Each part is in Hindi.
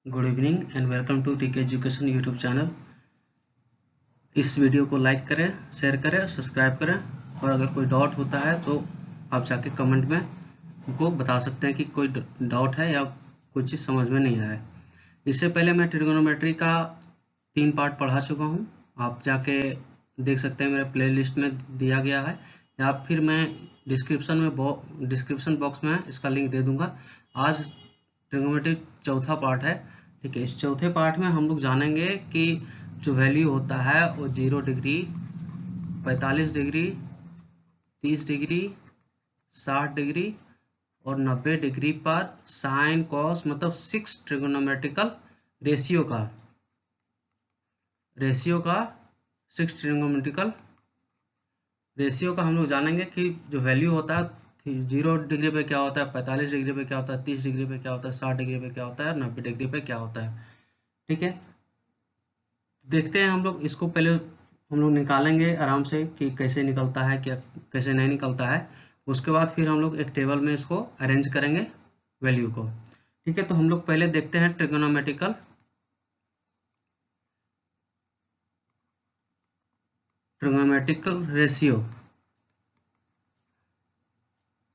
Good evening and welcome to TK education YouTube channel. इस वीडियो को लाइक करें, शेयर करें, सब्सक्राइब करें और अगर कोई डाउट होता है तो आप जाके कमेंट में हमको बता सकते हैं कि कोई डाउट है या कोई चीज़ समझ में नहीं आया। इससे पहले मैं ट्रिगोनोमेट्री का 3 पार्ट पढ़ा चुका हूँ। आप जाके देख सकते हैं, मेरे प्लेलिस्ट में दिया गया है या फिर मैं डिस्क्रिप्शन बॉक्स में इसका लिंक दे दूंगा। आज ट्रिगोनोमेट्री चौथा पार्ट है। ठीक है, इस चौथे पार्ट में हम लोग जानेंगे कि जो वैल्यू होता है वो 0 डिग्री, 45 डिग्री, 30 डिग्री, 60 डिग्री और 90 डिग्री पर साइन कॉस मतलब 6 ट्रिगोनोमेट्रिकल रेशियो का 6 ट्रिगोनोमेट्रिकल रेशियो का हम लोग जानेंगे कि जो वैल्यू होता है 0 डिग्री पे क्या होता है, 45 डिग्री पे क्या होता है, 30 डिग्री पे क्या होता है, 60 डिग्री पे क्या होता है और 90 डिग्री पे क्या होता है। ठीक है, देखते हैं हम लोग इसको। पहले हम लोग निकालेंगे आराम से कि कैसे निकलता है, क्या कैसे नहीं निकलता है। उसके बाद फिर हम लोग एक टेबल में इसको अरेंज करेंगे वैल्यू को। ठीक है, तो हम लोग पहले देखते हैं ट्रिगोनोमेट्रिकल रेशियो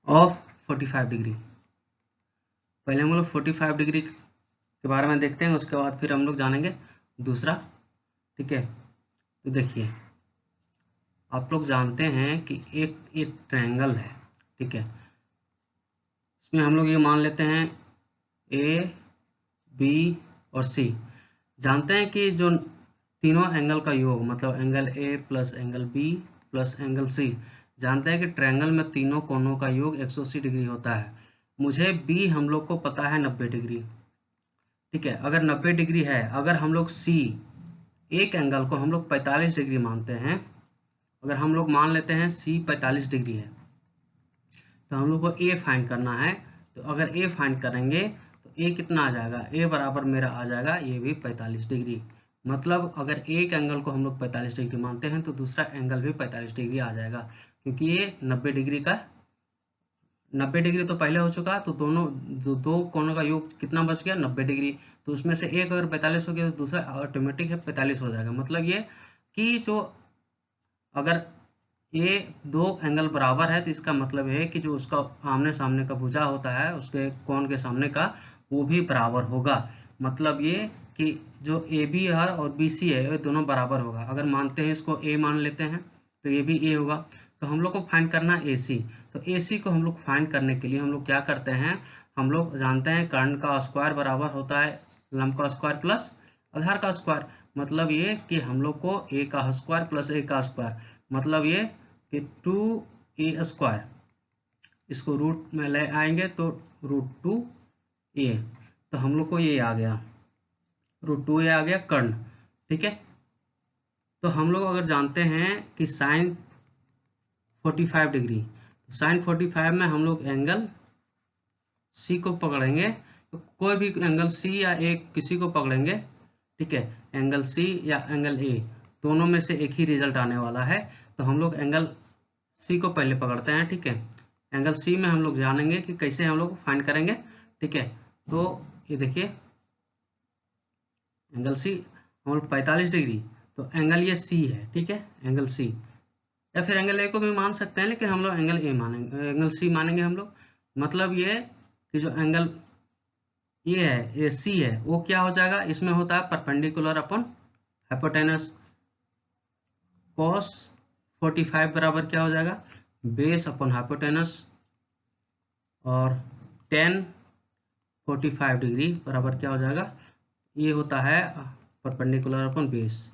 ऑफ 45 डिग्री। पहले हम लोग 45 डिग्री के बारे में देखते हैं, उसके बाद फिर हम लोग जानेंगे दूसरा। ठीक है, तो देखिए, आप लोग जानते हैं कि एक ट्रायंगल है। ठीक है, इसमें हम लोग ये मान लेते हैं ए, बी और सी। जानते हैं कि जो तीनों एंगल का योग मतलब angle A plus angle B plus angle C, जानते हैं कि ट्रायंगल में तीनों कोनों का योग 180 डिग्री होता है। मुझे बी हम लोग को पता है 90 डिग्री। ठीक है, अगर 90 डिग्री है, अगर हम लोग सी एक एंगल को हम लोग 45 डिग्री मानते हैं, अगर हम लोग मान लेते हैं सी 45 डिग्री है, तो हम लोग को ए फाइंड करना है। तो अगर ए फाइंड करेंगे तो ए कितना आ जाएगा, ए बराबर मेरा आ जाएगा ये भी 45 डिग्री। मतलब अगर एक एंगल को हम लोग 45 डिग्री मानते हैं तो दूसरा एंगल भी 45 डिग्री आ जाएगा, क्योंकि ये 90 डिग्री का 90 डिग्री तो पहले हो चुका, तो दोनों दो कोनों का योग कितना बच गया, 90 डिग्री। तो उसमें से एक अगर 45 हो गया तो दूसरा ऑटोमेटिक है 45 हो जाएगा। मतलब ये कि जो अगर ये दो एंगल बराबर है तो इसका मतलब है कि जो उसका आमने सामने का भुजा होता है उसके कोण के सामने का, वो भी बराबर होगा। मतलब ये कि जो ए बी है और बी सी है ये दोनों बराबर होगा। अगर मानते हैं इसको ए मान लेते हैं तो ये भी ए होगा। तो हम लोग को फाइंड करना है ए सी। तो ए सी को हम लोग फाइंड करने के लिए हम लोग क्या करते हैं, हम लोग जानते हैं कर्ण का स्क्वायर बराबर होता है लंब का स्क्वायर प्लस आधार का स्क्वायर। मतलब ये कि हम लोग को ए का स्क्वायर प्लस ए का स्क्वायर, मतलब ये कि 2a स्क्वायर, इसको रूट में ले आएंगे तो √2a। तो हम लोग को ये आ गया √2a आ गया कर्ण। ठीक है, तो हम लोग अगर जानते हैं कि साइन 45 डिग्री, तो साइन 45 में हम लोग एंगल सी को पकड़ेंगे। तो कोई भी एंगल सी या ए किसी को पकड़ेंगे। ठीक है, एंगल सी या एंगल ए दोनों में से एक ही रिजल्ट आने वाला है। तो हम लोग एंगल सी को पहले पकड़ते हैं। ठीक है, एंगल सी में हम लोग जानेंगे कि कैसे हम लोग फाइंड करेंगे। ठीक है, तो ये देखिए एंगल सी हम लोग 45 डिग्री, तो एंगल ये सी है। ठीक है, एंगल सी या फिर एंगल ए को भी मान सकते हैं, लेकिन हम लोग एंगल ए मानेंगे, एंगल सी मानेंगे हम लोग। मतलब ये कि जो एंगल ये है, ये सी है, वो क्या हो जाएगा, इसमें होता है परपेंडिकुलर अपॉन हाइपोटेनस। cos 45 बराबर क्या हो जाएगा, बेस अपॉन हाइपोटेनस। और tan 45 डिग्री बराबर क्या हो जाएगा, ये होता है परपेंडिकुलर अपॉन बेस।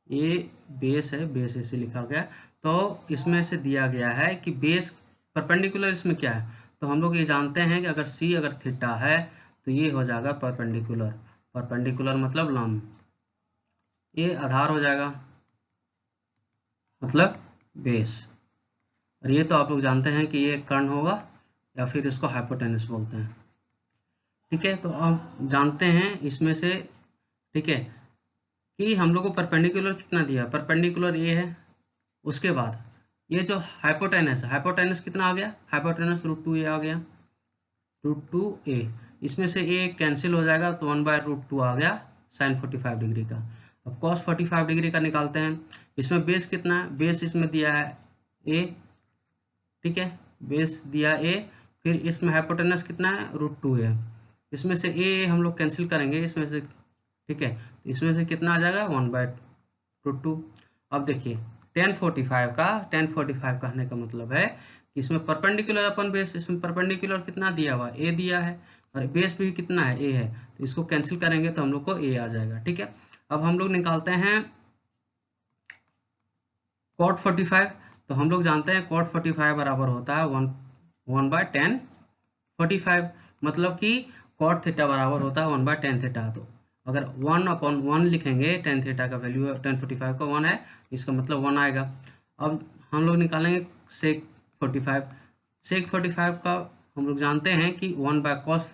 ये बेस है, बेस ऐसे लिखा गया। तो इसमें से दिया गया है कि बेस परपेंडिकुलर इसमें क्या है, तो हम लोग ये जानते हैं कि अगर सी अगर थीटा है तो ये हो जाएगा परपेंडिकुलर। परपेंडिकुलर मतलब लंब, ये आधार हो जाएगा मतलब बेस। और ये तो आप लोग जानते हैं कि ये कर्ण होगा या फिर इसको हाइपोटेनस बोलते हैं। ठीक है, तो अब जानते हैं इसमें से, ठीक है, कि हम लोग को परपेंडिकुलर कितना दिया, परपेंडिकुलर ये है। उसके बाद ये जो हाइपोटेनस है, हाइपोटेनस कितना आ गया, हाइपोटेनस √2a आ गया, √2a। इसमें से ए कैंसिल हो जाएगा तो 1/√2 आ गया साइन 45 डिग्री का। अब कॉस 45 डिग्री का निकालते हैं। इसमें बेस कितना है, बेस इसमें दिया है ए, ठीक है, बेस दिया ए, फिर इसमें हाइपोटेनस कितना है √2 है। इसमें से ए हम लोग कैंसिल करेंगे इसमें से, ठीक है, तो इसमें से कितना आ जाएगा 1/√2। अब देखिए tan 45 कहने का मतलब है कि इसमें परपेंडिकुलर अपन बेस, इसमें परपेंडिकुलर कितना दिया हुआ ए दिया है और बेस भी कितना है ए है, तो इसको कैंसिल करेंगे तो हम लोग को ए आ जाएगा, ठीक है। अब हम लोग निकालते हैं cot 45, तो हम लोग जानते हैं cot 45 बराबर होता है 1/tan 45, मतलब कि cot थीटा बराबर होता है 1/tan थीटा। तो अगर 1/1 लिखेंगे, tan थीटा का वैल्यू tan 45 का 1 है, इसका मतलब 1 आएगा। अब हम लोग निकालेंगे sec 45। sec 45 का हम लोग जानते हैं कि 1/cos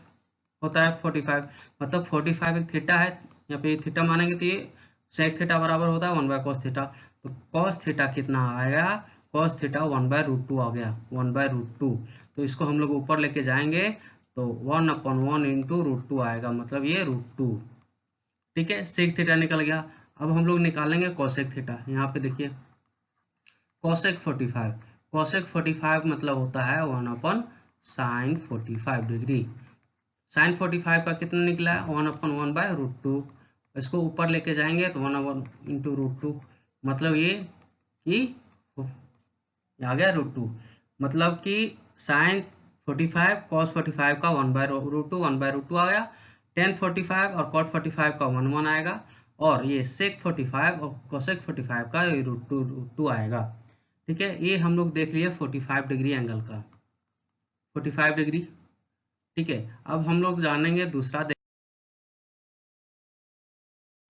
होता है 45, मतलब 45 एक थीटा है, यहाँ पे थीटा मानेंगे तो ये sec थीटा बराबर होता है 1/cos थीटा। तो cos थीटा कितना आएगा, cos थीटा 1/√2 आ गया, 1/√2। तो इसको हम लोग ऊपर लेके जाएंगे तो 1/1 इंटू √2 आएगा, मतलब ये √2, ठीक है। sec थीटा निकल गया। अब हम लोग निकालेंगे cosec थीटा। यहाँ पे देखिए cosec 45 मतलब होता है 1/sin 45 डिग्री। sin 45 का कितना निकला है 1/1/√2। इसको ऊपर लेके जाएंगे तो 1/1 इंटू √2, मतलब ये कि आ गया √2, मतलब कि sin 45 cos 45 का 1/√2 आ गया, tan 45 और cot 45 का 1/1 आएगा, और ये sec 45 और cosec 45 का √2 आएगा, ठीक है। ये हम लोग देख लिए 45 डिग्री एंगल का, 45 डिग्री, ठीक है। अब हम लोग जानेंगे दूसरा,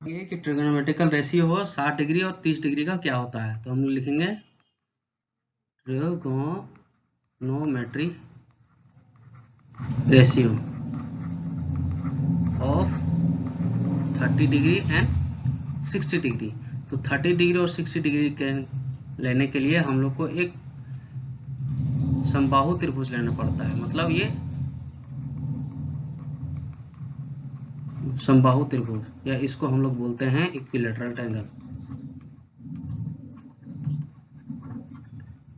ये कि ट्रिगोनोमेट्रिकल रेशियो हो 60 डिग्री और 30 डिग्री का क्या होता है। तो हम लोग लिखेंगे trigonometric ratio of 30 degree and 60 degree. तो 30 डिग्री और 60 डिग्री के लेने के लिए हम लोग को एक समबाहु त्रिभुज लेना पड़ता है, मतलब ये समबाहु त्रिभुज, या इसको हम लोग बोलते हैं इक्विलैटरल ट्रायंगल।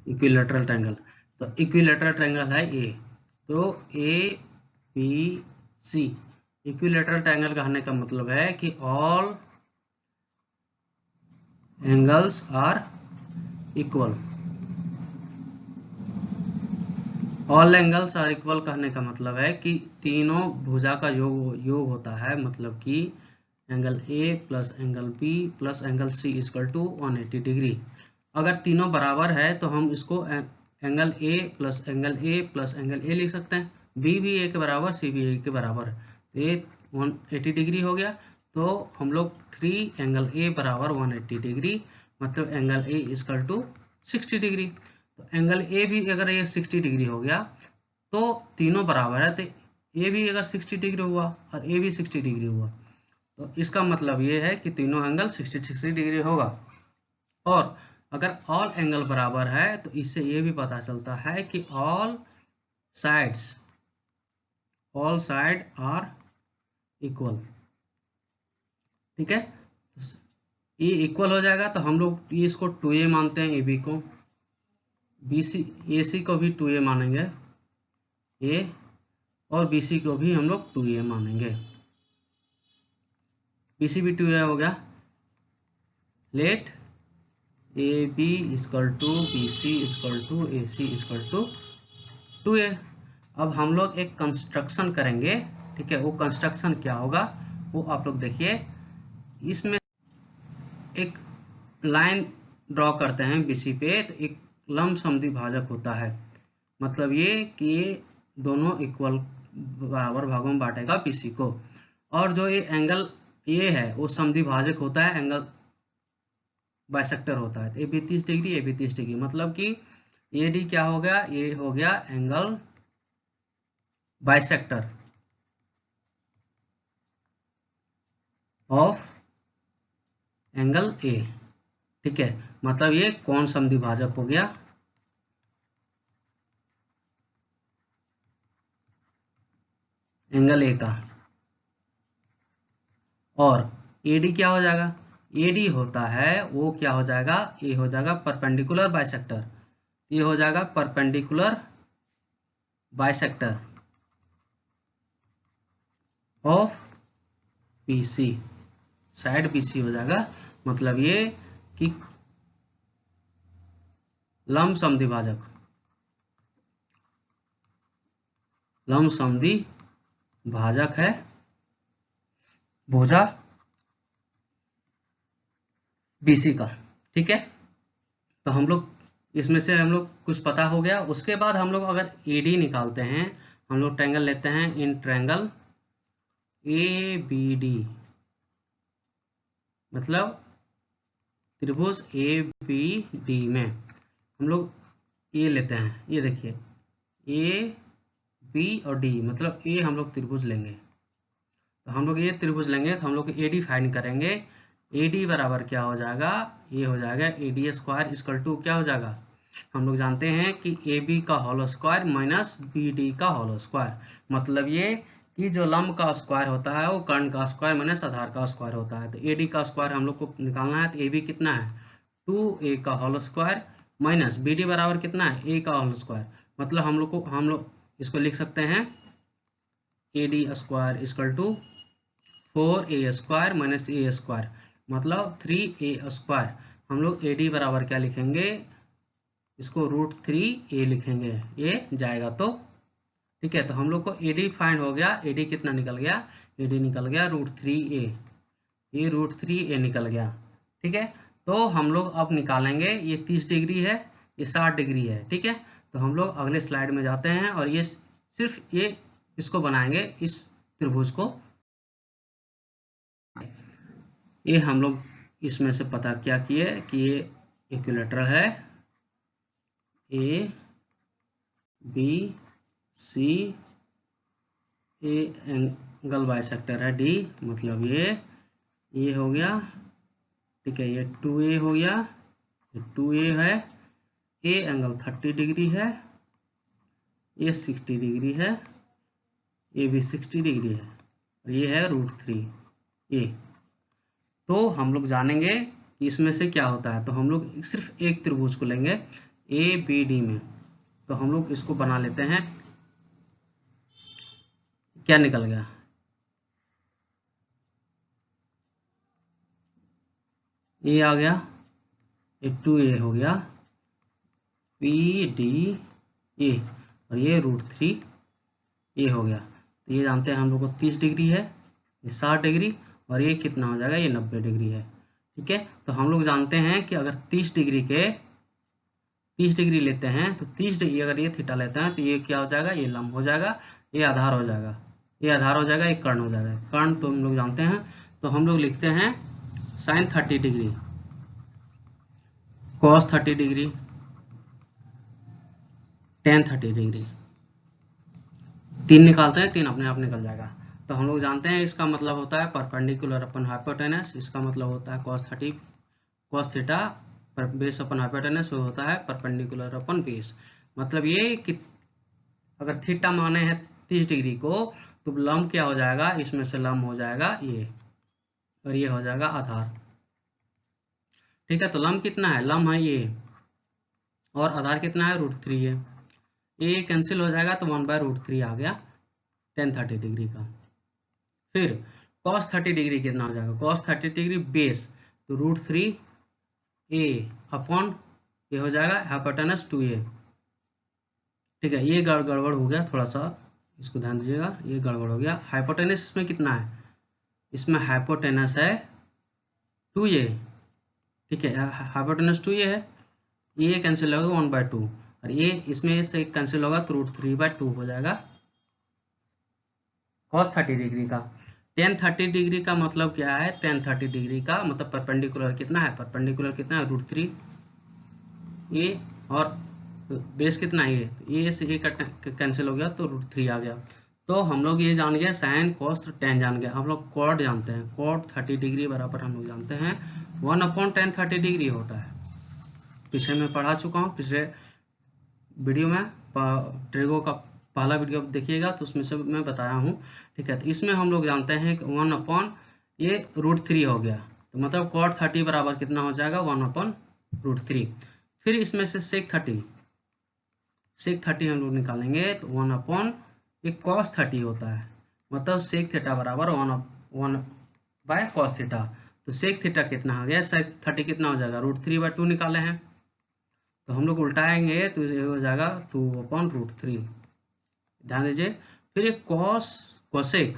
इक्विलैटरल ट्रायंगल, तो इक्विलैटरल ट्रायंगल है ए, तो A B C. Equilateral triangle कहने का मतलब है कि all angles are equal. All angles are equal कहने का मतलब है कि तीनों भुजा का योग होता है, मतलब कि angle A plus angle B plus angle C equal to 180 degree. अगर तीनों बराबर है तो हम इसको angle A plus angle A plus angle A लिख सकते हैं, बी भी ए के बराबर, सी भी ए के बराबर है, तो ये 180 डिग्री हो गया। तो हम लोग 3 एंगल ए बराबर 180 डिग्री, मतलब angle A equal to 60 degree. तो एंगल ए भी अगर ये 60 डिग्री हो गया तो तीनों बराबर है, तो ए भी अगर 60 डिग्री हुआ और ए भी 60 डिग्री हुआ, तो इसका मतलब ये है कि तीनों एंगल 60 डिग्री होगा। और अगर ऑल एंगल बराबर है तो इससे ये भी पता चलता है कि ऑल साइड आर इक्वल, ठीक है। ये इक्वल हो जाएगा तो हम लोग ये इसको 2a मानते हैं, ए बी को, BC AC को भी 2a मानेंगे, A और BC को भी हम लोग 2a मानेंगे। BC भी 2a हो गया। Let AB equal to BC equal to AC equal to 2a। अब हम लोग एक कंस्ट्रक्शन करेंगे, ठीक है। वो कंस्ट्रक्शन क्या होगा वो आप लोग देखिए। इसमें एक लाइन ड्रॉ करते हैं BC पे, तो एक लंबसम भाजक होता है, मतलब ये कि ये दोनों इक्वल बराबर भागों में बांटेगा BC को, और जो ये एंगल ये है वो समद्विभाजक होता है, एंगल बाइसेक्टर होता है। तो ये भी 30 डिग्री, ये भी 30 डिग्री, मतलब कि AD क्या हो गया, ये हो गया angle bisector of angle A, ठीक है। मतलब ये कौन समद्विभाजक हो गया, एंगल ए का, और एडी क्या हो जाएगा, एडी होता है वो क्या हो जाएगा, ये हो जाएगा परपेंडिकुलर बाइसेक्टर, ये हो जाएगा perpendicular bisector of BC, side BC हो जाएगा। मतलब ये कि लंब समद्विभाजक, लंब समद्विभाजक है भुजा बीसी का। ठीक है, तो हम लोग इसमें से हम लोग कुछ पता हो गया। उसके बाद हम लोग अगर एडी निकालते हैं, हम लोग ट्रायंगल लेते हैं in triangle A B D, मतलब त्रिभुज ए बी डी में हम लोग ए लेते हैं, ये देखिए ए बी और डी, मतलब ए हम लोग त्रिभुज लेंगे। तो हम लोग ये त्रिभुज लेंगे तो हम लोग एडी फाइंड करेंगे। एडी बराबर क्या हो जाएगा, ये हो जाएगा एडी स्क्वायर इक्वल टू क्या हो जाएगा, हम लोग जानते हैं कि ए बी का whole square minus B D का होल स्क्वायर, मतलब ये कि जो लंब का स्क्वायर होता है वो कर्ण का स्क्वायर माइनस आधार का स्क्वायर होता है। तो ए डी का स्क्वायर हम लोग को निकालना है, तो ए बी कितना है 2a का whole square minus B D बराबर कितना है a का होल स्क्वायर, मतलब हम लोग इसको लिख सकते हैं A D square equal to 4a square minus A square, मतलब 3a स्क्वायर। हम लोग ए डी बराबर क्या लिखेंगे, इसको √3a लिखेंगे, ये जाएगा तो ठीक है। तो हम लोग को ए डी फाइंड हो गया, ए डी कितना निकल गया, ए डी निकल गया √3a, ये √3a निकल गया। ठीक है, तो हम लोग अब निकालेंगे, ये 30 डिग्री है, ये 60 डिग्री है। ठीक है, तो हम लोग अगले स्लाइड में जाते हैं और ये सिर्फ ये इसको बनाएंगे, इस त्रिभुज को। ये हम लोग इसमें से पता क्या किए कि ये इक्विलेटरल है A B C, A angle bisector है डी, मतलब ये हो गया। ठीक है, ये 2a हो गया, ये 2a है, ए एंगल 30 डिग्री है, ये 60 डिग्री है, ये भी 60 डिग्री है, और ये है √3 ए। तो हम लोग जानेंगे कि इसमें से क्या होता है। तो हम लोग सिर्फ एक त्रिभुज को लेंगे ए बी डी में, तो हम लोग इसको बना लेते हैं। क्या निकल गया, ये आ गया, ये 2a हो गया, पी डी ए, और ये √3 ए हो गया। तो ये जानते हैं हम लोग को 30 डिग्री है, ये 60 डिग्री, और ये कितना हो जाएगा, ये 90 डिग्री है। ठीक है, तो हम लोग जानते हैं कि अगर 30 डिग्री लेते हैं तो 30 डिग्री अगर ये थीटा लेते हैं तो ये क्या हो जाएगा, ये लंब हो जाएगा, ये आधार हो जाएगा, ये आधार हो जाएगा, ये कर्ण हो जाएगा। कर्ण तो हम लोग जानते हैं, तो हम लोग लिखते हैं sin 30 degree cos 30 degree tan 30 degree, 3 निकालते हैं, 3 अपने आप निकल जाएगा। तो हम लोग जानते हैं इसका मतलब होता है परपेंडिकुलर अपन हाइपोटेनस, इसका मतलब होता है cos थीटा बेस अपन हाइपोटेनस, वो होता है परपेंडिकुलर अपन बेस। मतलब ये कि अगर थीटा माने हैं 30 डिग्री को, तो लंब क्या हो जाएगा, इसमें से लंब हो जाएगा ये, और ये हो जाएगा आधार। ठीक है, तो लंब कितना है, लंब है ये, और आधार कितना है √3 है, ये कैंसिल हो जाएगा तो 1/√3 आ गया tan 30 डिग्री का। फिर cos 30 डिग्री कितना हो जाएगा, cos 30 डिग्री बेस, तो √3a अपॉन ये हो जाएगा हाइपोटेनस 2a। ठीक है, ये गड़बड़ हो गया, थोड़ा सा इसको ध्यान दीजिएगा, ये गड़बड़ हो गया। हाइपोटेनस इसमें कितना है, इसमें हाइपोटेनस है 2a। ठीक है, हाइपोटेनस 2a है, ये कैंसिल होगा 1/2, और ये इसमें से कैंसिल होगा तो √3/2 हो जाएगा cos 30 डिग्री का। tan 30 डिग्री का मतलब क्या है, tan 30 डिग्री का मतलब परपेंडिकुलर कितना है, परपेंडिकुलर कितना है √3 ये, और बेस कितना है, ये से ये कैंसिल हो गया तो √3 आ गया। तो हम लोग ये जान गए साइन कॉस tan जान गए। हम लोग कॉट जानते हैं, कॉट 30 डिग्री बराबर हम लोग जानते हैं 1/tan 30 डिग्री होता है। पीछे में पढ़ा चुका हूँ, पिछले वीडियो में ट्रिगो का पहला वीडियो आप देखिएगा तो उसमें से मैं बताया हूँ, ठीक है। तो इसमें हम लोग जानते हैं कि 1 ये √3 हो गया, तो मतलब cot 30 बराबर कितना हो जाएगा 1/√3। फिर इसमें से sec 30 हम लोग निकालेंगे तो 1 एक cos 30 होता है, मतलब sec थीटा बराबर 1/cos थीटा। तो sec थीटा कितना हो गया, sec 30 कितना हो जाएगा √3/2 निकाले हैं, तो हम लोग उल्टाएंगे तो ये हो जाएगा 2/√3। ध्यान दीजिए। फिर एक कोसेक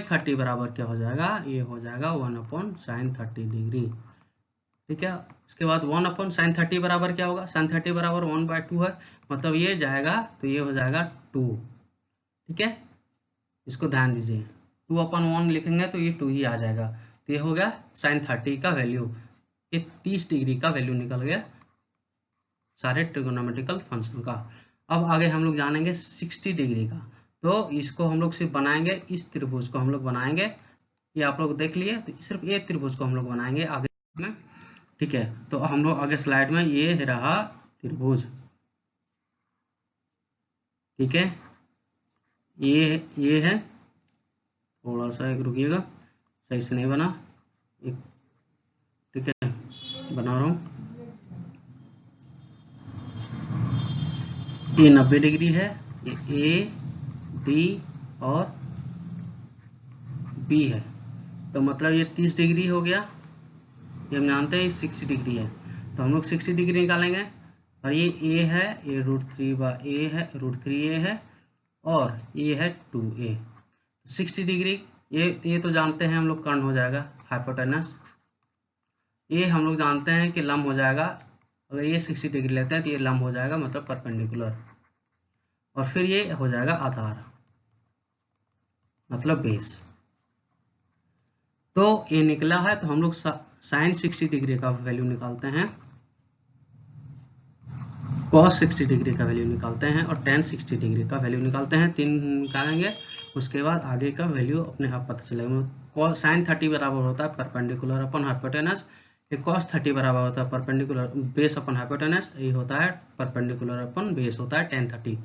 30 बराबर क्या हो जाएगा, ये हो जाएगा 1/sin 30 डिग्री, ठीक है। इसके बाद 1/sin 30 बराबर क्या होगा, sin 30 बराबर 1/2 है, मतलब ये जाएगा तो ये हो जाएगा 2, ठीक है। इसको ध्यान दीजिए, 2/1 लिखेंगे तो ये 2 ही आ जाएगा, तो ये हो गया sin 30 का वैल्यू। ये 30 डिग्री का वैल्यू निकल गया सारे ट्रिगोनोमेट्रिकल फंक्शन का। अब आगे हम लोग जानेंगे 60 डिग्री का, तो इसको हम लोग सिर्फ बनाएंगे, इस त्रिभुज को हम लोग बनाएंगे, ये आप लोग देख लिए, तो सिर्फ ये त्रिभुज को हम लोग बनाएंगे आगे में, ठीक है। तो हम लोग आगे स्लाइड में ये रहा त्रिभुज, ठीक है। ये है, थोड़ा सा एक रुकिएगा, सही से नहीं बना, एक, ठीक है, बना रहा हूँ। ये 90 डिग्री है, ये ए डी और बी है, तो मतलब ये 30 डिग्री हो गया, ये हम जानते हैं 60 डिग्री है, तो हम लोग 60 डिग्री निकालेंगे। और ये ए है, ये √3/a है, √3a है, और ये है 2a। 60 डिग्री ये तो जानते हैं हम लोग, कर्ण हो जाएगा हाइपोटेनस। ये हम लोग जानते हैं कि लंब हो जाएगा, अगर ये 60 डिग्री लेते हैं तो ये लंब हो जाएगा, मतलब परपेंडिकुलर। और फिर ये हो जाएगा आधार, मतलब बेस। तो ये निकला है, तो हम लोग sin 60 डिग्री का वैल्यू निकालते हैं, cos 60 डिग्री का वैल्यू निकालते हैं, और tan 60 डिग्री का वैल्यू निकालते हैं। 3 निकालेंगे, उसके बाद आगे का वैल्यू अपने आप पता चलेगा। sin 30 बराबर होता है परपेंडिकुलर अपन हाइपोटेनस, cos 30 बराबर होता है परपेंडिकुलर बेस अपन हाइपोटेनस, ये होता है परपेंडिकुलर अपन बेस होता है tan 30।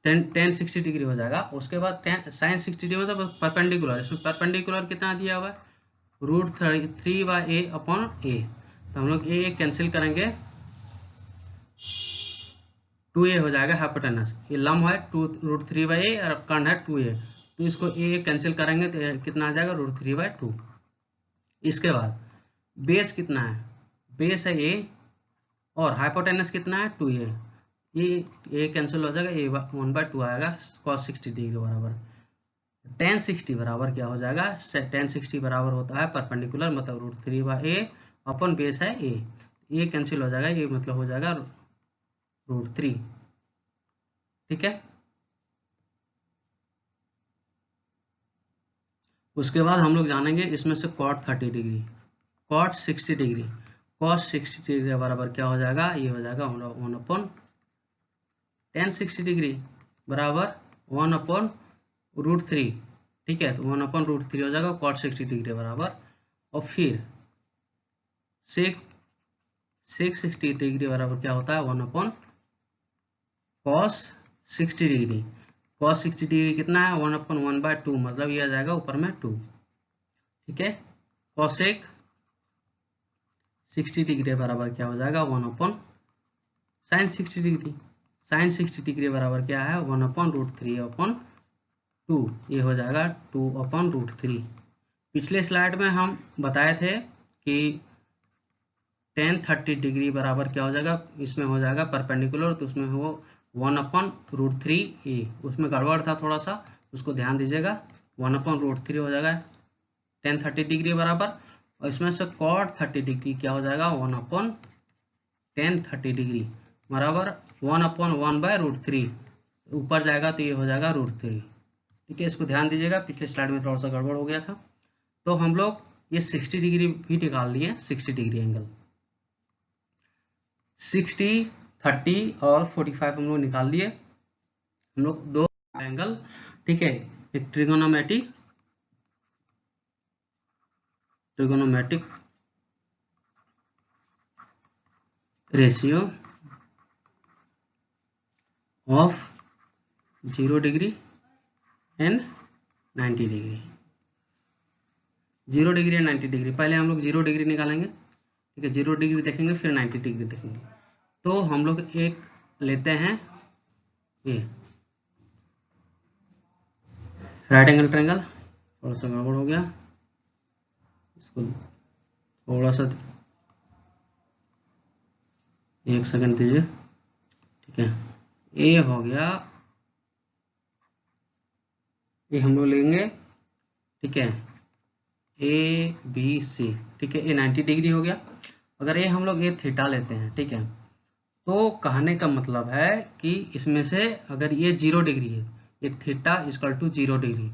tan 60 डिग्री हो जाएगा। उसके बाद sin 60 डिग्री मतलब परपेंडिकुलर, इसमें परपेंडिकुलर कितना दिया हुआ है √3/a अपॉन a, तो हम लोग a कैंसिल करेंगे, 2a हो जाएगा हाइपोटेनस, ये लंब है √3/a और कर्ण है 2a, तो इसको a कैंसिल करेंगे तो कितना आ जाएगा √3/2। इसके बाद बेस कितना है, बेस है a और हाइपोटेनस कितना है 2a, ये a कैंसिल हो जाएगा, a 1/2 आएगा, cos 60 डिग्री बराबर। tan 60 बराबर क्या हो जाएगा, tan 60 बराबर होता है परपेंडिकुलर, मतलब √3/a अपन बेस है a, ये कैंसिल हो जाएगा, ये मतलब हो जाएगा √3, ठीक है। उसके बाद हम लोग जानेंगे इसमें से cot 30 degree, cot 60 degree, cos 60 degree बराबर क्या हो जाएगा, ये हो जाएगा 1/tan 60 डिग्री बराबर 1/√3, ठीक है। तो 1/√3 हो जाएगा cot 60 डिग्री बराबर, और फिर sec 60 डिग्री बराबर क्या होता है 1/cos 60 डिग्री, cos 60 डिग्री कितना है 1/1/2, मतलब ये आ जाएगा ऊपर में 2, ठीक है। cosec 60 डिग्री बराबर क्या हो जाएगा 1/sin 60 डिग्री, sin 60 डिग्री बराबर क्या है 1/√3/2, ये हो जाएगा 2/√3। पिछले स्लाइड में हम बताए थे कि tan 30 डिग्री बराबर क्या हो जाएगा, इसमें हो जाएगा परपेंडिकुलर, तो उसमें हो 1/√3a, उसमें गड़बड़ था थोड़ा सा, उसको ध्यान दीजिएगा। 1/√3 हो जाएगा tan 30 डिग्री बराबर, और इसमें से cot 30 डिग्री क्या हो जाएगा 1/tan 30 डिग्री बराबर 1/1/√3, ऊपर जाएगा तो ये हो जाएगा √3, ठीक है। इसको ध्यान दीजिएगा, पिछले स्लाइड में थोड़ा सा गड़बड़ हो गया था। तो हम लोग ये 60 डिग्री भी निकाल लिए, 60 डिग्री एंगल, 60, 30 और 45 हम लोग निकाल लिए, हम लोग दो एंगल, ठीक है। एक trigonometric ratio of 0 degree and 90 degree, 0 degree and 90 degree. पहले हम लोग 0 डिग्री निकालेंगे, ठीक है, 0 डिग्री देखेंगे, फिर 90 डिग्री देखेंगे। तो हम लोग एक लेते हैं ये राइट एंगल ट्रायंगल, थोड़ा सा गड़बड़ हो गया, इसको थोड़ा सा 1 सेकंड दीजिए, ठीक है। ए हो गया, ये हम लोग लेंगे, ठीक है, ए बी सी, ठीक है, ये 90 डिग्री हो गया। अगर ये हम लोग ये थीटा लेते हैं, ठीक है, तो कहने का मतलब है कि इसमें से अगर ये 0 डिग्री है, ये थीटा इक्वल टू 0 डिग्री,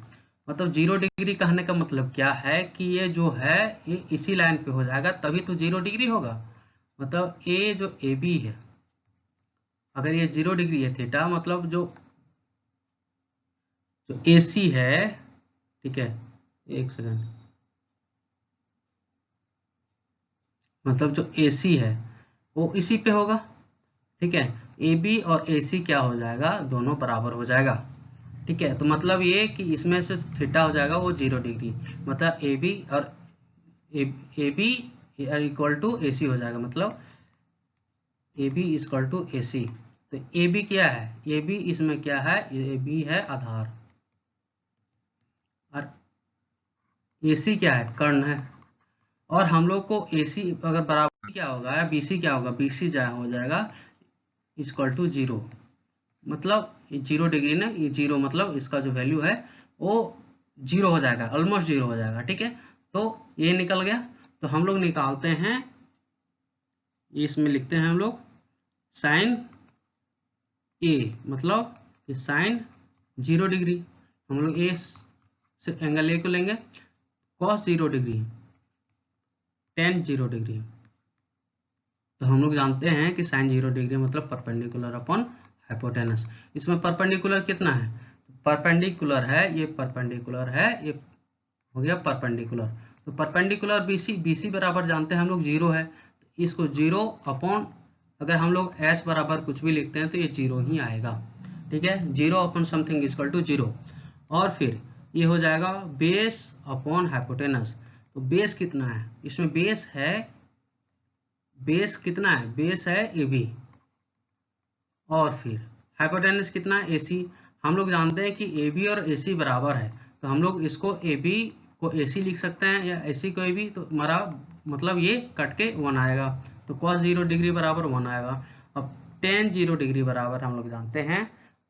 मतलब 0 डिग्री कहने का मतलब क्या है कि ये जो है ये इसी लाइन पे हो जाएगा, तभी तो 0 डिग्री होगा। मतलब ये जो ए बी है, अगर ये 0 डिग्री है थीटा, मतलब जो ए सी है, ठीक है, 1 सेकंड, मतलब जो ए सी है वो इसी पे होगा, ठीक है। ए बी और ए सी क्या हो जाएगा, दोनों बराबर हो जाएगा, ठीक है। तो मतलब ये कि इसमें से थीटा हो जाएगा वो 0 डिग्री, मतलब ए बी और ए बी इक्वल टू ए सी हो जाएगा, मतलब ए बी इक्वल टू ए सी। तो ए बी क्या है, ए बी इसमें क्या है, ए बी है आधार, और ए सी क्या है, कर्ण है। और हम लोग को ए सी अगर बराबर क्या होगा, बी सी क्या होगा, बी सी हो जाएगा इक्वल टू 0, मतलब ये 0 डिग्री ना, ये 0 मतलब इसका जो वैल्यू है वो 0 हो जाएगा, ऑलमोस्ट 0 हो जाएगा, ठीक है। तो ये निकल गया। तो हम लोग निकालते हैं, इसमें लिखते हैं हम लोग साइन ए, मतलब कि साइन 0 डिग्री, हम लोग ए से एंगल ए को लेंगे, कॉस 0 डिग्री, टेन 0 डिग्री। तो हम लोग जानते हैं कि साइन 0 डिग्री मतलब परपेंडिकुलर अपॉन हाइपोटेनस। इसमें परपेंडिकुलर कितना है, परपेंडिकुलर है, ये परपेंडिकुलर है, ये हो गया परपेंडिकुलर। तो परपेंडिकुलर बीसी, बीसी बराबर जानते हैं हम लोग 0 है, तो इसको 0 अपॉन, अगर हम लोग एच बराबर कुछ भी लिखते हैं तो ये 0 ही आएगा, ठीक है, 0 अपॉन समथिंग इक्वल टू 0। और फिर ये हो जाएगा बेस अपॉन हाइपोटेनस। तो बेस कितना है, इसमें बेस है, बेस कितना है, बेस है ए बी, और फिर हाइपोटेनस कितना है, ए सी। हम लोग जानते हैं कि ए बी और ए सी बराबर है, तो हम लोग इसको ए बी को ए सी लिख सकते हैं या ए सी को ए बी, तो हमारा मतलब ये कट के 1 आएगा, तो cos 0 डिग्री बराबर 1 आएगा। अब tan 0 डिग्री बराबर हम लोग जानते हैं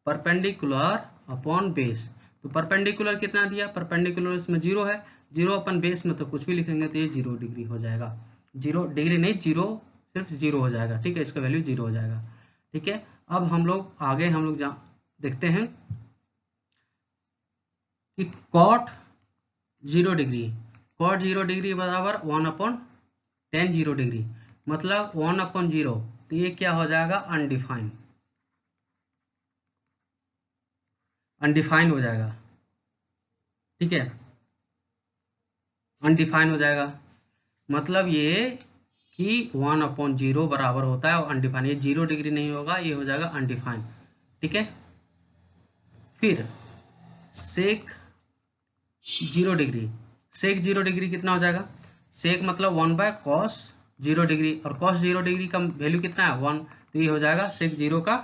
परपेंडिकुलर अपॉन बेस। तो परपेंडिकुलर कितना दिया, परपेंडिकुलर इसमें 0 है, 0 अपन बेस में तो कुछ भी लिखेंगे तो ये 0 डिग्री हो जाएगा, 0 डिग्री नहीं, 0 सिर्फ 0 हो जाएगा, ठीक है, इसका वैल्यू 0 हो जाएगा, ठीक है। अब हम लोग आगे हम लोग देखते हैं कि cot 0 डिग्री, cot 0 डिग्री बराबर 1 अपॉन tan 0 डिग्री, मतलब 1 अपॉन 0, तो ये क्या हो जाएगा, अनडिफाइंड, अनडिफाइंड हो जाएगा, ठीक है, अनडिफाइंड हो जाएगा। मतलब ये कि 1 अपॉन 0 बराबर होता है और अनडिफाइंड, ये 0 डिग्री नहीं होगा, ये हो जाएगा अनडिफाइंड, ठीक है। फिर सेक 0 डिग्री, सेक 0 डिग्री कितना हो जाएगा, सेक मतलब 1 बाय कॉस 0 डिग्री, और कॉस 0 डिग्री का वैल्यू कितना है 1, तो ये हो जाएगा सेक 0 का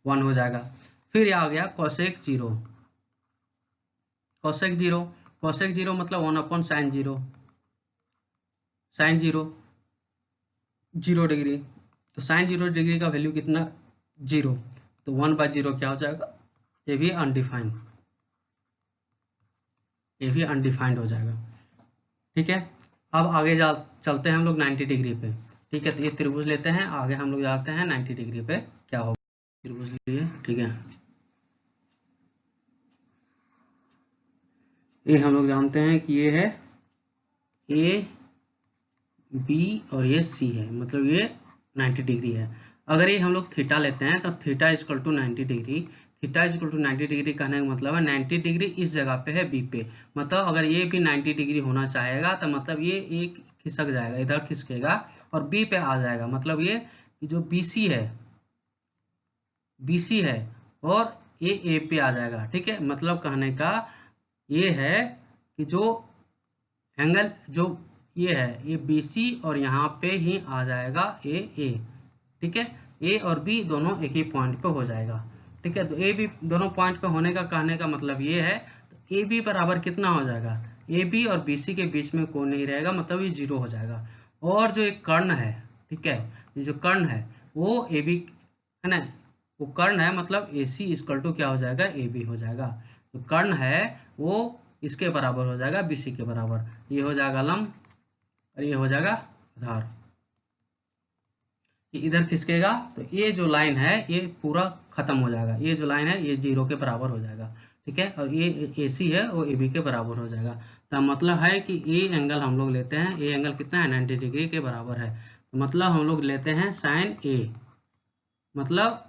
1 हो जाएगा। फिर ये आ गया कोसेक 0, कोसेक 0, कोसेक 0 मतलब 1 अपॉन साइन 0, साइन 0 0 डिग्री, तो साइन 0 डिग्री का वैल्यू कितना 0, तो 1 बाय 0 क्या हो जाएगा, ये भी अनडिफाइंड, ये भी अनडिफाइंड हो जाएगा, ठीक है। अब आगे चलते हैं हम लोग 90 डिग्री पे, ठीक है। तो ये त्रिभुज लेते हैं, आगे हम लोग जाते हैं 90 डिग्री पे क्या होगा, त्रिभुज लिए, ठीक है। ये हम लोग जानते हैं कि ये है ए बी और ये सी है, मतलब ये 90 डिग्री है। अगर ये हम लोग थीटा लेते हैं तो theta equal to 90 degree, theta equal to 90 degree कहने का मतलब है 90 डिग्री इस जगह पे है बी पे, मतलब अगर ये भी 90 डिग्री होना चाहेगा तो मतलब ये एक खिसक जाएगा, इधर खिसकेगा और बी पे आ जाएगा, मतलब ये जो BC है, BC है और ये ए पे आ जाएगा। ठीक है, मतलब कहने का ये है कि जो एंगल जो ये है ये बी सी और यहाँ पे ही आ जाएगा ए। ठीक है, ए और बी दोनों एक ही पॉइंट पे हो जाएगा। ठीक है, तो ए बी दोनों पॉइंट पे होने का कहने का मतलब ये है, तो ए बी बराबर कितना हो जाएगा, ए बी और बी सी के बीच में कोई नहीं रहेगा, मतलब ये 0 हो जाएगा। और जो एक कर्ण है, ठीक है, ये जो कर्ण है वो ए बी है ना, वो कर्ण है, मतलब ए सी इक्वल टू क्या हो जाएगा, ए बी हो जाएगा। तो कर्ण है वो इसके बराबर हो जाएगा, बी सी के बराबर। ये हो जाएगा लंब और ये हो जाएगा आधार। इधर खिसकेगा तो ये जो लाइन है ये पूरा खत्म हो जाएगा, ये जो लाइन है ये 0 के बराबर हो जाएगा। ठीक है, और ये ए सी है वो ए बी के बराबर हो जाएगा। तो मतलब है कि ए एंगल हम लोग लेते हैं, ए एंगल कितना है, 90 डिग्री के बराबर है। तो मतलब हम लोग लेते हैं साइन ए, मतलब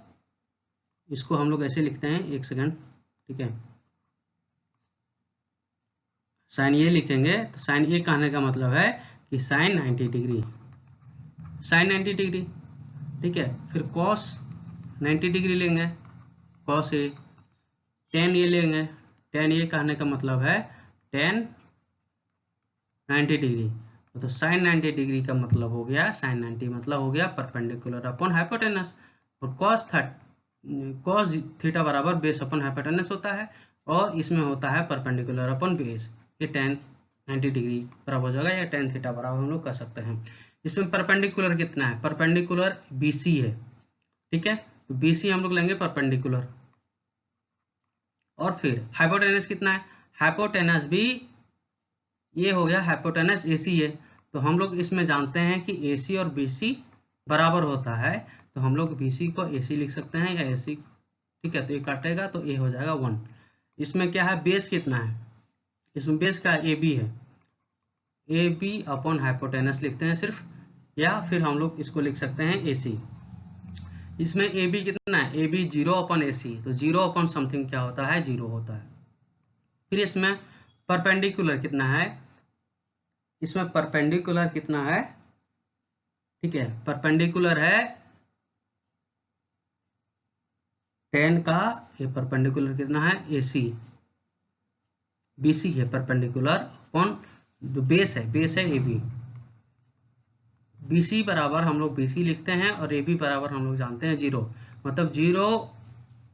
इसको हम लोग ऐसे लिखते हैं, एक सेकंड। ठीक है, साइन ए लिखेंगे तो साइन ए कहने का मतलब है कि साइन 90 डिग्री, साइन 90 डिग्री। ठीक है, फिर कॉस 90 डिग्री लेंगे, कॉस ए, टेन ये लेंगे, टेन ये कहने का मतलब है टेन 90 डिग्री। तो साइन 90 डिग्री का मतलब हो गया, साइन 90 मतलब हो गया परपेंडिकुलर अपॉन हाइपोटेनस। और कॉस थीटा बराबर बेस अपॉन हाइपोटेनस होता है, और इसमें होता है परपेंडिकुलर अपॉन बेस। ये टेन 90 डिग्री बराबर हो जाएगा, या टेन थीटा बराबर हम लोग कर सकते हैं। इसमें परपेंडिकुलर कितना है, परपेंडिकुलर बीसी है। ठीक है, तो बीसी हम लोग लेंगे परपेंडिकुलर। और फिर हाइपोटेनस कितना है, हाइपोटेनस भी ये हो गया, हाइपोटेनस एसी है। तो हम लोग इसमें जानते हैं कि एसी और बीसी बराबर होता है, तो हम लोग बीसी को एसी लिख सकते हैं या एसी। ठीक है, तो ये काटेगा तो ए हो जाएगा 1। इसमें क्या है, बेस कितना है, इसमें बेस का ए बी है, ए बी अपॉन हाइपोटेनस लिखते हैं सिर्फ, या फिर हम लोग इसको लिख सकते हैं एसी। इसमें ए बी कितना है, ए बी 0 अपॉन ए सी, तो 0 अपॉन समथिंग क्या होता है, 0 होता है। फिर इसमें परपेंडिकुलर कितना है, इसमें परपेंडिकुलर कितना है, ठीक है, परपेंडिकुलर है 10 का, ये परपेंडिकुलर कितना है, ए सी, बी सी है परपेंडिकुलर अपॉन जो बेस है ए बी। बी सी बराबर हम लोग बी सी लिखते हैं, और ए बी बराबर हम लोग जानते हैं 0, मतलब 0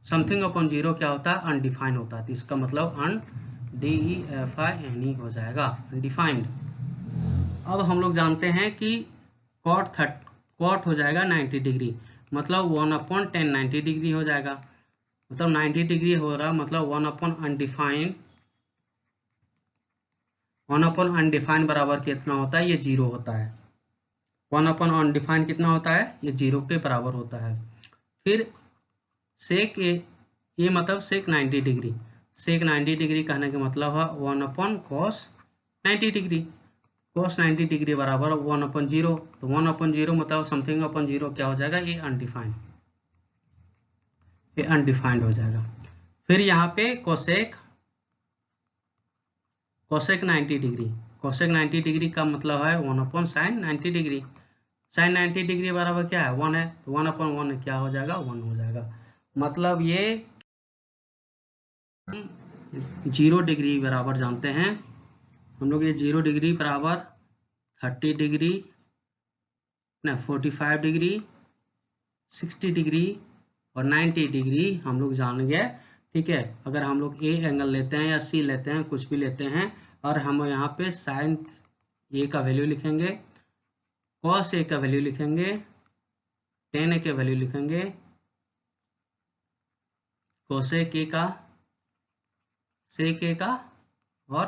समथिंग अपॉन 0 क्या होता है, अनडिफाइन होता है। तो इसका मतलब अनडिफाइन हो जाएगा, अनडिफाइंड। अब हम लोग जानते हैं कि कॉट हो जाएगा 90 डिग्री, मतलब 1/10 90 डिग्री हो जाएगा, मतलब 90 डिग्री हो रहा, मतलब 1/अनडिफाइंड, 1/अनडिफाइंड बराबर कितना होता है, ये 0 होता है। 1/अनडिफाइंड कितना होता है, ये 0 के बराबर होता है। फिर सेक ये मतलब सेक 90 डिग्री, सेक 90 डिग्री कहने का मतलब है 1/cos 90 डिग्री, cos 90 डिग्री बराबर 1/0, तो 1/0 मतलब समथिंग अपॉन 0 क्या हो जाएगा, ये अनडिफाइंड, ये अनडिफाइंड हो जाएगा। फिर यहाँ पे कोसेक 90 डिग्री, कोसेक 90 डिग्री का मतलब है 1/sin 90 डिग्री, साइन 90 डिग्री बराबर क्या है, 1 है, तो 1/1 क्या हो जाएगा, 1 हो जाएगा। मतलब ये 0 डिग्री बराबर जानते हैं हम लोग, ये 0 डिग्री बराबर 30 डिग्री ना, 45 डिग्री, 60 डिग्री और 90 डिग्री हम लोग जान गए। ठीक है, अगर हम लोग ए एंगल लेते हैं या सी लेते हैं, कुछ भी लेते हैं, और हम यहाँ पे साइन ए का वैल्यू लिखेंगे, कॉस ए का वैल्यू लिखेंगे, टेन ए का वैल्यू लिखेंगे, कोसेक ए का, सेक ए का और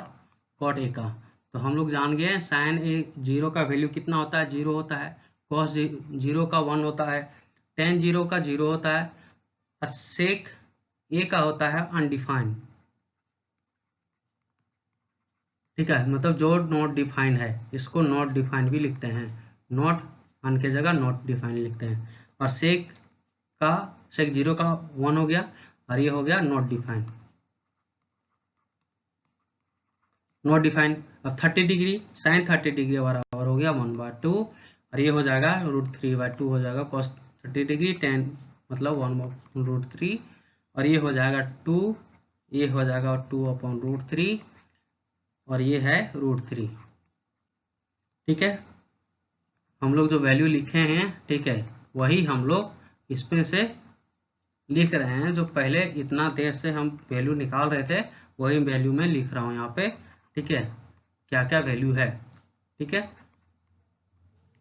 कॉट ए का। तो हम लोग जान गए साइन ए 0 का वैल्यू कितना होता है, 0 होता है, कॉस 0 का 1 होता है, टेन 0 का 0 होता है, और सेक ए का होता है अनडिफाइंड। ठीक है, मतलब जो नॉट डिफाइंड है इसको नॉट डिफाइंड भी लिखते हैं, नॉट अन के जगह नॉट डिफाइंड लिखते हैं। और सेक 0 का 1 हो गया, और ये हो गया नॉट डिफाइंड, नॉट डिफाइंड। अब 30 डिग्री साइन 30 डिग्री बराबर हो गया 1/2, और ये हो जाएगा √3/2 हो जाएगा, cos 30 डिग्री 10 मतलब 1/√3, और ये हो जाएगा 2, ये हो जाएगा 2/√3 और ये है √3। ठीक है, हम लोग जो वैल्यू लिखे हैं, ठीक है, वही हम लोग इसमें से लिख रहे हैं। जो पहले इतना देर से हम वैल्यू निकाल रहे थे वही वैल्यू में लिख रहा हूँ यहाँ पे। ठीक है, क्या क्या वैल्यू है। ठीक है,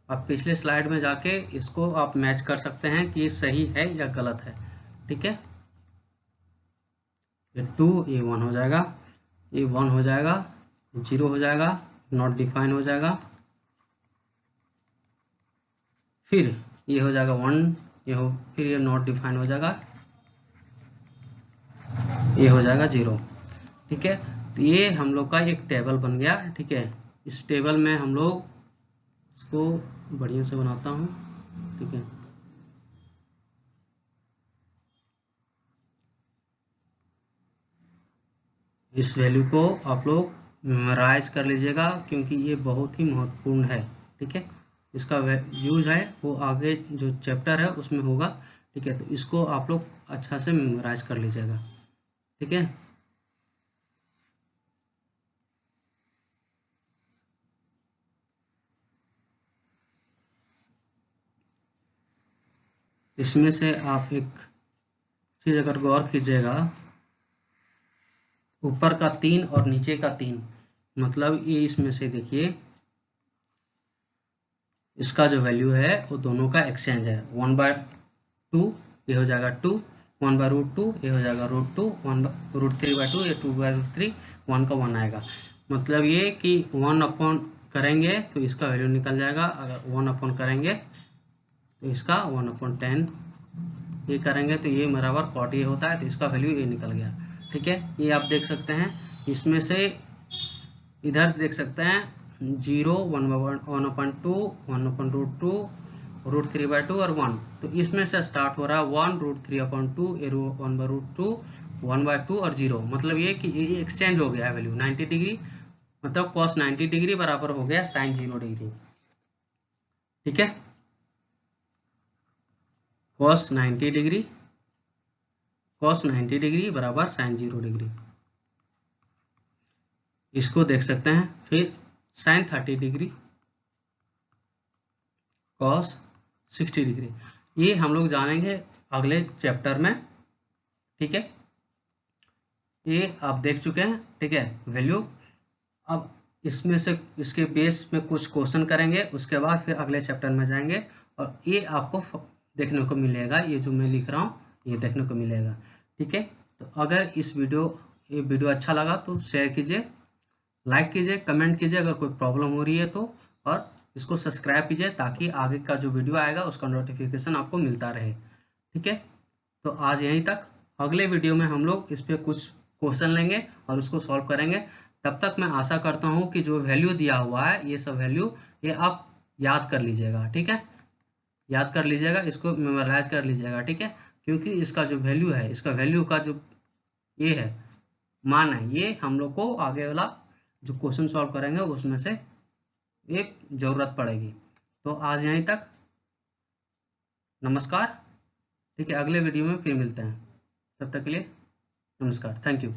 अब पिछले स्लाइड में जाके इसको आप मैच कर सकते हैं कि ये सही है या गलत है। ठीक है, ये 2 ये 1 हो जाएगा, ये 1 हो जाएगा, 0 हो जाएगा, नॉट डिफाइन हो जाएगा, फिर ये हो जाएगा 1, फिर ये नॉट डिफाइन हो जाएगा, ये हो जाएगा 0। ठीक है, तो ये हम लोग का एक टेबल बन गया। ठीक है, इस टेबल में हम लोग इसको बढ़िया से बनाता हूँ। ठीक है, इस वैल्यू को आप लोग मेमोराइज कर लीजिएगा क्योंकि ये बहुत ही महत्वपूर्ण है। ठीक है, इसका यूज है वो आगे जो चैप्टर है उसमें होगा। ठीक है, तो इसको आप लोग अच्छा से मेमोराइज कर लीजिएगा। ठीक है, इसमें से आप एक चीज अगर गौर कीजिएगा, ऊपर का 3 और नीचे का 3, मतलब ये इसमें से देखिए इसका जो वैल्यू है वो दोनों का एक्सचेंज है। 1/2 ये हो जाएगा 2, 1/√2 ये हो जाएगा √2, 1√3/2 ये 2/√3, 1 का 1 आएगा। मतलब ये कि 1 अपॉन करेंगे तो इसका वैल्यू निकल जाएगा, अगर 1 अपॉन करेंगे तो इसका 1/10, ये करेंगे तो ये बराबर कॉट ये होता है, तो इसका वैल्यू ये निकल गया। ठीक है, ये आप देख सकते हैं। इसमें से इधर देख सकते हैं 0, 1/2, 1/√2, √3/2 और 1, तो इसमें से स्टार्ट हो रहा है 1, √3/2, 1/√2, 1/2 और 0। मतलब ये कि ये एक्सचेंज हो गया है वैल्यू 90 डिग्री, मतलब cos 90 डिग्री बराबर हो गया sin 0 डिग्री। ठीक है, cos 90 डिग्री बराबर sin 0 डिग्री, इसको देख सकते हैं। फिर sin 30 डिग्री, cos 60 डिग्री, ये हम लोग जानेंगे अगले चैप्टर में। ठीक है, ये आप देख चुके हैं। ठीक है, वैल्यू। अब इसमें से इसके बेस में कुछ क्वेश्चन करेंगे, उसके बाद फिर अगले चैप्टर में जाएंगे और ये आपको देखने को मिलेगा, ये जो मैं लिख रहा हूँ ये देखने को मिलेगा। ठीक है, तो अगर ये वीडियो अच्छा लगा तो शेयर कीजिए, लाइक कीजिए, कमेंट कीजिए अगर कोई प्रॉब्लम हो रही है तो, और इसको सब्सक्राइब कीजिए ताकि आगे का जो वीडियो आएगा उसका नोटिफिकेशन आपको मिलता रहे। ठीक है, तो आज यहीं तक। अगले वीडियो में हम लोग इस पे कुछ क्वेश्चन लेंगे और उसको सॉल्व करेंगे। तब तक मैं आशा करता हूँ कि जो वैल्यू दिया हुआ है ये सब वैल्यू ये आप याद कर लीजिएगा। ठीक है, याद कर लीजिएगा, इसको मेमोराइज कर लीजिएगा। ठीक है, क्योंकि इसका जो वैल्यू है, इसका वैल्यू का जो ये है मान है, ये हम लोग को आगे वाला जो क्वेश्चन सॉल्व करेंगे उसमें से एक जरूरत पड़ेगी। तो आज यहीं तक, नमस्कार। ठीक है, अगले वीडियो में फिर मिलते हैं, तब तक के लिए नमस्कार, थैंक यू।